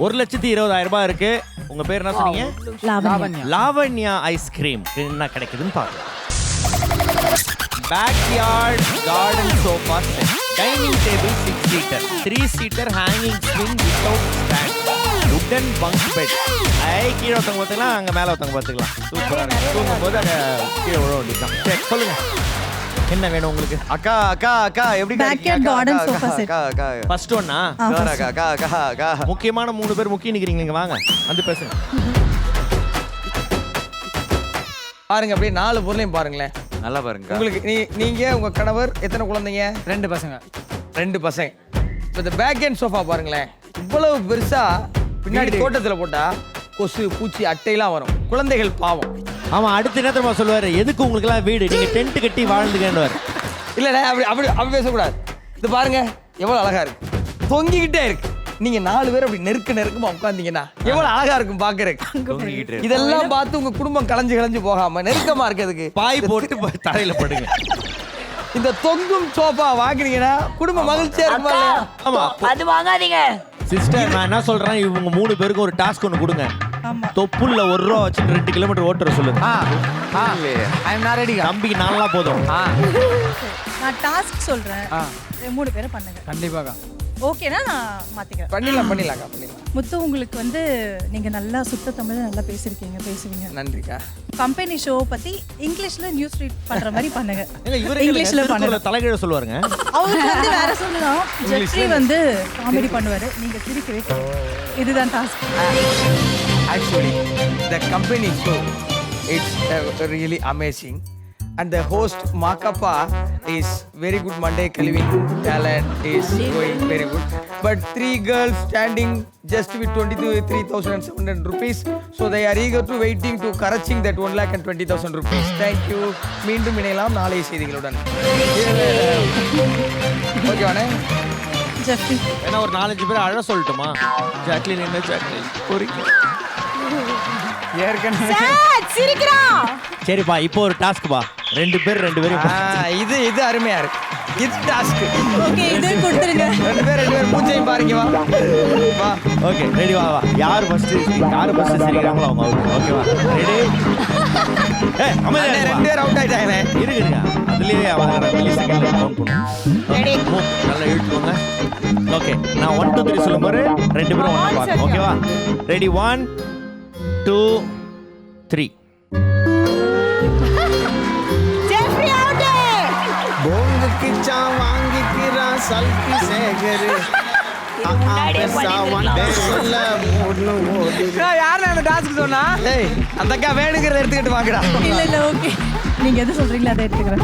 1,20,000 ரூபாய் இருக்கு. உங்க பேர் என்ன சொன்னீங்க? லாவண்யா ஐஸ்கிரீம். என்ன கிடைக்குதுன்னு பார்க்கலாம். Backyard garden sofa set, dining table 6 seater, 3 seater hanging swing without stand, வுடன் பங்க் பெட். கீழே ஒருத்தவங்க பார்த்துக்கலாம், அங்கே மேலே ஒருத்தவங்க பார்த்துக்கலாம். சூப்பராக இருக்கு. தூங்கும் போது அங்கே கீழே விழ வேண்டியதான். சரி சொல்லுங்க, என்ன வேணும் உங்களுக்கு? அக்கா அக்கா அக்கா எப்படி Backyard garden sofa set. அக்கா அக்கா ஃபர்ஸ்ட் ஒன்னா? அக்கா அக்கா அக்கா அக்கா முக்கியமான 3 பேர் முக்கிய நிக்கிறீங்க. இங்க வாங்க வந்து பேசுங்க. பாருங்க அப்படியே 4 பொருளையும் பாருங்களேன். நல்லா பாருங்க. உங்களுக்கு நீங்க உங்க கணவர் எத்தனை குழந்தைங்க? 2 பசங்க. 2 பசங்க. இப்போ இந்த பேக் அண்ட் சோஃபா பாருங்களேன், இவ்வளவு பெருசா பின்னாடி தோட்டத்துல போட்டா கொசு பூச்சி அட்டையெல்லாம் வரும். குழந்தைகள் பாவம். ஆமா, அடுத்து என்ன தெரியுமா சொல்லுவாரு? எதுக்கு உங்களுக்கு எல்லாம் வீடு, நீங்க டென்ட் கட்டி வாழ்ந்துக்கன்னு. இல்ல அப்படி அப்படி அப்படி பேசக்கூடாது. இது பாருங்க எவ்வளவு அழகா இருக்கு, தொங்கிக்கிட்டே இருக்கு. நீங்க 4 பேர் அப்படி நெருக்கமா உட்கார்ந்தீங்கன்னா எவ்வளவு அழகா இருக்கும் பாக்குறதுக்கு. இதெல்லாம் பார்த்து உங்க குடும்பம் கலைஞ்சு போகாம நெருக்கமா இருக்கிறதுக்கு பாய் போட்டு தரையில படுங்க. இந்த தொங்கும் சோஃபா வாங்குனீங்கன்னா குடும்பம் மகிழ்ச்சியா இருக்குமா? ஆமா, அது வாங்காதீங்க சிஸ்டர். நான் என்ன சொல்றேன், இவங்க 3 பேருக்கு ஒரு டாஸ்க் ஒன்று கொடுங்க. தொப்புள்ள 1 ரூபா வச்சு 2 கிலோமீட்டர் ஓட்டுற சொல்லுங்க. ஐ அம் நாட் ரெடி. தம்பிக்கு 4 நாள் போதும். நான் டாஸ்க் சொல்றேன், 3 பேரும் பண்ணுங்க. கண்டிப்பாக ஓகேனா நான் மாத்திக்கிறேன். பண்ணிடலாம். முத்து, உங்களுக்கு வந்து நீங்க நல்லா சுத்த தமிழ் நல்லா பேசுவீங்க. நன்றிக்கா. கம்பெனி ஷோ பத்தி இங்கிலீஷ்ல நியூஸ் ரீட் பண்ற மாதிரி பண்ணுங்க. இவரு இங்கிலீஷ்ல பண்ணுங்க. தலைகீழ சொல்லுவாருங்க. அவருக்கு வந்து வேற சொல்லலாம். ஜெஃப்ரி வந்து காமெடி பண்ணுவாரு, நீங்க சிரிக்கவே கூடாது. இதுதான் task. Actually, the company show, it's really amazing. And the host Makappa is very good. Monday Calvin talent is going very good. But 3 girls standing just with 23,700 rupees. So they are eager to waiting to correcting that 1,20,000 rupees. Thank you. மீண்டும் இணையலாம் நாளை செய்திகளுடன். ஓகேவானே? Jeffrey ஏன்னா ஒரு 4-5 பேர் அழ சொல்லட்டுமா? Jacqueline என்ன ஜாக்லின் போறீங்க? சரிப்பா, இப்போ ஒரு டாஸ்க் பா. 2 பேரும் இது அருமையா இருக்கு. இது டாஸ்க். ஓகே, இது கொடுத்துருங்க. 2 பேர் மூஞ்சையும் பாருங்க. வா. Okay, ready. வா. யார் ஃபர்ஸ்ட் சிரிக்கிறாங்களோ அவங்க அவுட். ஓகேவா? ரெடி? அண்ணே 2 பேர் அவுட் ஆயிட்டாங்க. இருங்க. அதுலயே அவங்க மில்லி செகண்ட்ல கவுண்ட் பண்ணுங்க. நல்லா இழுத்துக்கோங்க. ஓகே, நான் 1 2 3 சொல்லும்போது 2 பேரும் ஒண்ணா பாருங்க. ஓகேவா? Ready? 1 2 3. Jeffrey out. Bong किचा वांगिकिरा salpi सेगरे யாரு அந்த டாஸ்க் சொன்னா? ஏய், அந்த அக்கா வேணுங்கிறத எடுத்துக்கிட்டு வாங்கடா. இல்ல ஓகே, நீங்க எது சொல்றீங்களோ அதை எடுத்துக்கிறேன்.